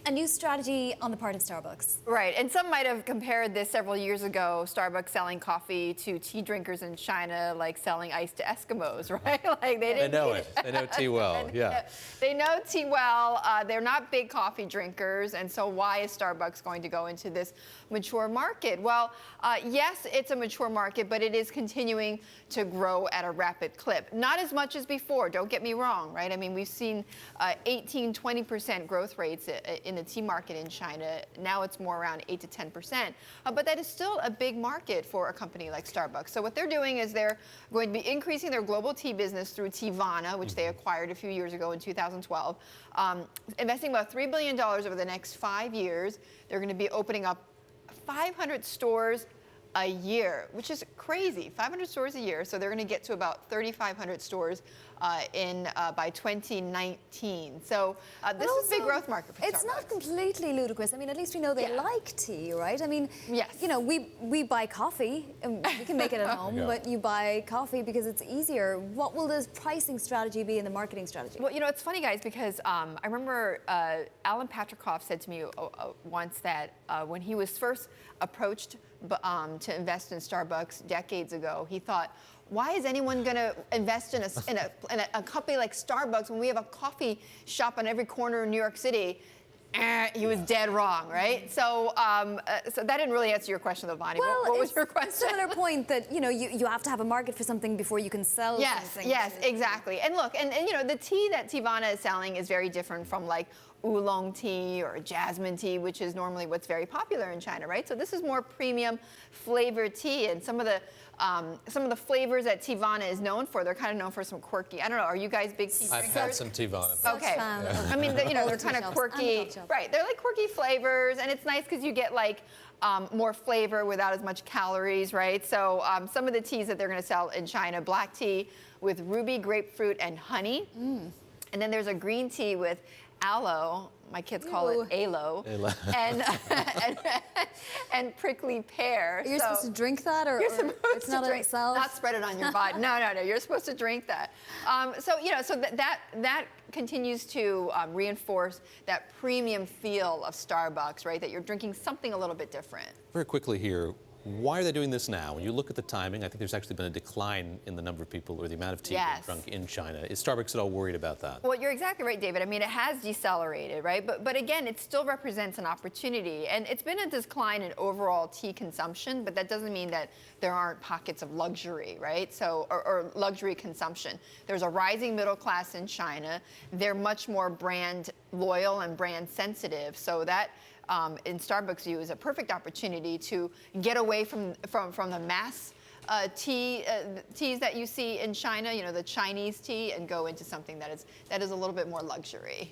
a new strategy on the part of Starbucks. Right, and some might have compared this several years ago, Starbucks selling coffee to tea drinkers in China, like selling ice to Eskimos, right? Like they know it. They know tea well, yeah. They know tea well. They're not big coffee drinkers, and so why is Starbucks going to go into this mature market? Well, yes, it's a mature market, but it is continuing to grow at a rapid clip. Not as much as before, don't get me wrong, right? I mean, we've seen 18, 20% growth rates in the tea market in China. Now it's more around 8 to 10%. But that is still a big market for a company like Starbucks. So what they're doing is they're going to be increasing their global tea business through Teavana, which they acquired a few years ago in 2012, investing about $3 billion over the next 5 years. They're going to be opening up 500 stores a year, which is crazy. 500 stores a year. So they're going to get to about 3,500 stores by 2019. So this is a big growth market for Starbucks. It's not completely ludicrous. I mean, at least we know they like tea, right? I mean, yes. You know, we buy coffee, and we can make it at home, but you buy coffee because it's easier. What will the pricing strategy be and the marketing strategy? Well, you know, it's funny, guys, because I remember Alan Patricof said to me once that when he was first approached to invest in Starbucks decades ago, he thought, why is anyone going to invest in a company like Starbucks when we have a coffee shop on every corner in New York City? He was dead wrong, right? So, so that didn't really answer your question, though, Bonnie. Well, what was your question? A similar point that you have to have a market for something before you can sell something. Yes, exactly. And look, and you know, the tea that Teavana is selling is very different from like oolong tea or jasmine tea, which is normally what's very popular in China, right? So this is more premium flavored tea, and some of the flavors that Teavana is known for, they're kind of known for some quirky. I don't know. Are you guys big tea drinkers? I've had some Teavana. Okay. I mean, they're kind of quirky. Right. They're like quirky flavors, and it's nice because you get like more flavor without as much calories, right? So some of the teas that they're going to sell in China: black tea with ruby, grapefruit, and honey. And then there's a green tea with aloe. My kids call it aloe. And prickly pear. You're supposed to drink that, or it's not in itself? Not spread it on your body. No. You're supposed to drink that. So that continues to reinforce that premium feel of Starbucks, right? That you're drinking something a little bit different. Very quickly here. Why are they doing this now? When you look at the timing, I think there's actually been a decline in the number of people or the amount of tea being drunk in China. Is Starbucks at all worried about that? Well, you're exactly right, David. I mean, it has decelerated, right? But again, it still represents an opportunity. And it's been a decline in overall tea consumption, but that doesn't mean that there aren't pockets of luxury, right? So, or luxury consumption. There's a rising middle class in China. They're much more brand loyal and brand sensitive. So that in Starbucks' view, is a perfect opportunity to get away from the mass teas that you see in China, the Chinese tea, and go into something that is a little bit more luxury.